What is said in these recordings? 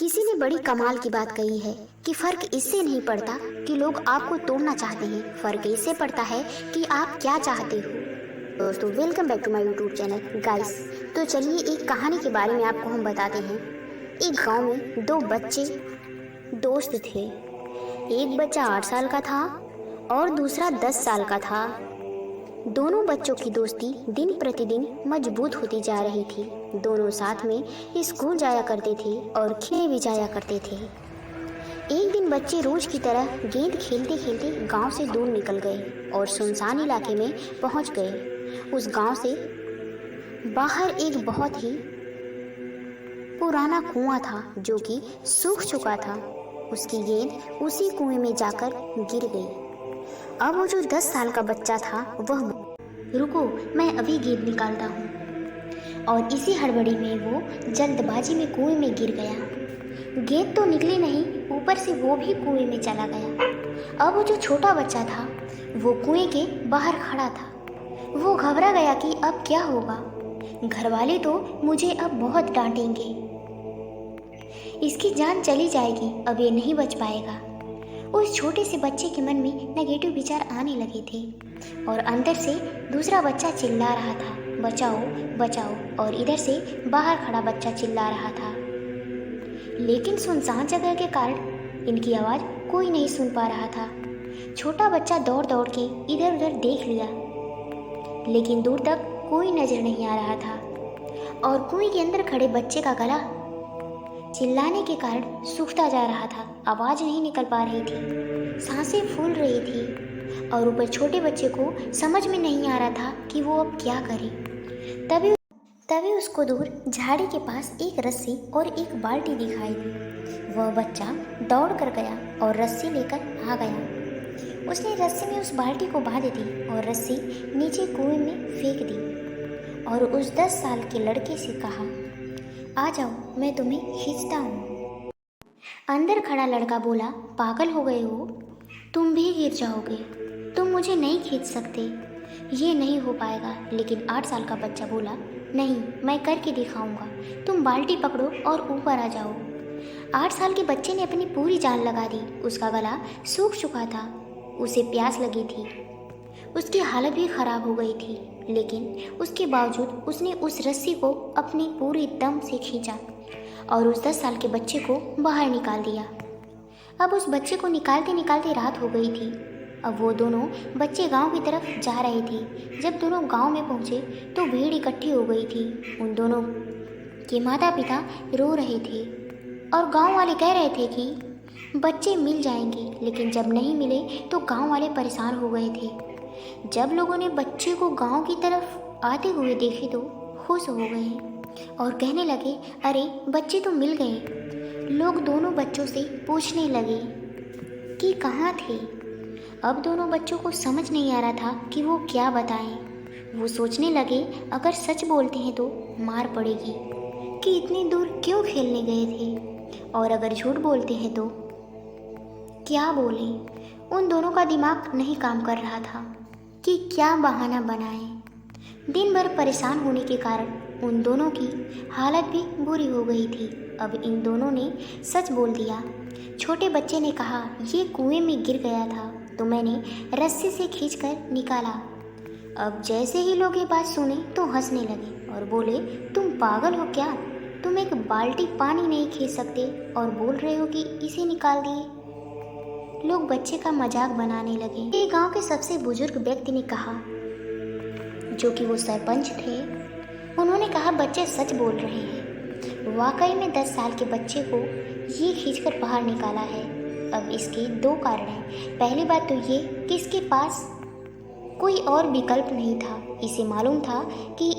किसी ने बड़ी कमाल की बात कही है कि फर्क इससे नहीं पड़ता कि लोग आपको तोड़ना चाहते हैं, फर्क इससे पड़ता है कि आप क्या चाहते हो। दोस्तों, welcome back to my YouTube channel guys. तो चलिए एक कहानी के बारे में आपको हम बताते हैं। एक गांव में दो बच्चे दोस्त थे। एक बच्चा 8 साल का था और दूसरा 10 साल का था। दोनों बच्चों की दोस्ती दिन प्रतिदिन मजबूत होती जा रही थी। दोनों साथ में स्कूल जाया करते थे और खेलने भी जाया करते थे। एक दिन बच्चे रोज की तरह गेंद खेलते खेलते गांव से दूर निकल गए और सुनसान इलाके में पहुंच गए। उस गांव से बाहर एक बहुत ही पुराना कुआं था जो कि सूख चुका था। उसकी गेंद उसी कुएं में जाकर गिर गई। अब वो जो 10 साल का बच्चा था वह, रुको मैं अभी गेंद निकालता हूँ, और इसी हड़बड़ी में वो जल्दबाजी में कुएं में गिर गया। गेंद तो निकली नहीं, ऊपर से वो भी कुएं में चला गया। अब वो जो छोटा बच्चा था वो कुएं के बाहर खड़ा था। वो घबरा गया कि अब क्या होगा। घरवाले तो मुझे अब बहुत डांटेंगे, इसकी जान चली जाएगी, अब ये नहीं बच पाएगा। उस छोटे से बच्चे के मन में नेगेटिव विचार आने लगे थे और अंदर से दूसरा बच्चा चिल्ला रहा था, बचाओ बचाओ, और इधर से बाहर खड़ा बच्चा चिल्ला रहा था। लेकिन सुनसान जगह के कारण इनकी आवाज़ कोई नहीं सुन पा रहा था। छोटा बच्चा दौड़ दौड़ के इधर उधर देख लिया, लेकिन दूर तक कोई नजर नहीं आ रहा था। और कुएं के अंदर खड़े बच्चे का गला चिल्लाने के कारण सूखता जा रहा था, आवाज़ नहीं निकल पा रही थी, सांसें फूल रही थी। और ऊपर छोटे बच्चे को समझ में नहीं आ रहा था कि वो अब क्या करे। तभी उसको दूर झाड़ी के पास एक रस्सी और एक बाल्टी दिखाई दी। वह बच्चा दौड़ कर गया और रस्सी लेकर आ गया। उसने रस्सी में उस बाल्टी को बांध दी और रस्सी नीचे कुएं में फेंक दी और उस 10 साल के लड़के से कहा, आ जाओ, मैं तुम्हें खींचता हूँ। अंदर खड़ा लड़का बोला, पागल हो गए हो, तुम भी गिर जाओगे, तुम मुझे नहीं खींच सकते, ये नहीं हो पाएगा। लेकिन 8 साल का बच्चा बोला, नहीं, मैं करके दिखाऊंगा, तुम बाल्टी पकड़ो और ऊपर आ जाओ। 8 साल के बच्चे ने अपनी पूरी जान लगा दी। उसका गला सूख चुका था, उसे प्यास लगी थी, उसकी हालत भी खराब हो गई थी, लेकिन उसके बावजूद उसने उस रस्सी को अपने पूरे दम से खींचा और उस 10 साल के बच्चे को बाहर निकाल दिया। अब उस बच्चे को निकालते निकालते रात हो गई थी। अब वो दोनों बच्चे गांव की तरफ जा रहे थे। जब दोनों गांव में पहुंचे तो भीड़ इकट्ठी हो गई थी। उन दोनों के माता पिता रो रहे थे और गांव वाले कह रहे थे कि बच्चे मिल जाएंगे, लेकिन जब नहीं मिले तो गांव वाले परेशान हो गए थे। जब लोगों ने बच्चे को गांव की तरफ आते हुए देखे तो खुश हो गए और कहने लगे, अरे बच्चे तो मिल गए। लोग दोनों बच्चों से पूछने लगे कि कहाँ थे। अब दोनों बच्चों को समझ नहीं आ रहा था कि वो क्या बताएं। वो सोचने लगे, अगर सच बोलते हैं तो मार पड़ेगी कि इतनी दूर क्यों खेलने गए थे, और अगर झूठ बोलते हैं तो क्या बोलें। उन दोनों का दिमाग नहीं काम कर रहा था कि क्या बहाना बनाएं। दिन भर परेशान होने के कारण उन दोनों की हालत भी बुरी हो गई थी। अब इन दोनों ने सच बोल दिया। छोटे बच्चे ने कहा, ये कुएं में गिर गया था तो मैंने रस्सी से खींचकर निकाला। अब जैसे ही लोग ये बात सुने तो हंसने लगे और बोले, तुम पागल हो क्या, तुम एक बाल्टी पानी नहीं खींच सकते और बोल रहे हो कि इसे निकाल दिए। लोग बच्चे का मजाक बनाने लगे। ये गांव के सबसे बुजुर्ग व्यक्ति ने कहा, जो कि वो सरपंच थे, उन्होंने कहा, बच्चे सच बोल रहे हैं, वाकई में 10 साल के बच्चे को ये खींचकर बाहर निकाला है। अब इसके 2 कारण हैं। पहली बात तो ये कि इसके पास कोई और विकल्प नहीं था। इसे मालूम था कि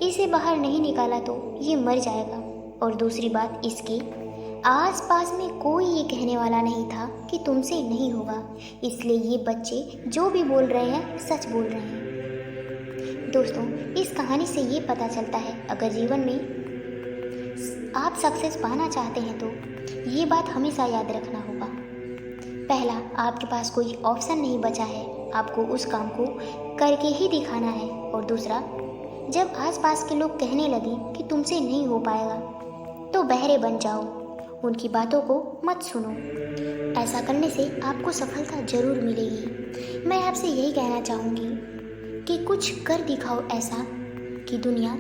इसे बाहर नहीं निकाला तो ये मर जाएगा। और दूसरी बात, इसके आस पास में कोई ये कहने वाला नहीं था कि तुमसे नहीं होगा, इसलिए ये बच्चे जो भी बोल रहे हैं सच बोल रहे हैं। दोस्तों, इस कहानी से ये पता चलता है, अगर जीवन में आप सक्सेस पाना चाहते हैं तो ये बात हमेशा याद रखना होगा। पहला, आपके पास कोई ऑप्शन नहीं बचा है, आपको उस काम को करके ही दिखाना है। और दूसरा, जब आसपास के लोग कहने लगे कि तुमसे नहीं हो पाएगा तो बहरे बन जाओ, उनकी बातों को मत सुनो। ऐसा करने से आपको सफलता जरूर मिलेगी। मैं आपसे यही कहना चाहूँगी कि कुछ कर दिखाओ ऐसा कि दुनिया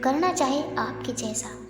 करना चाहे आपके जैसा।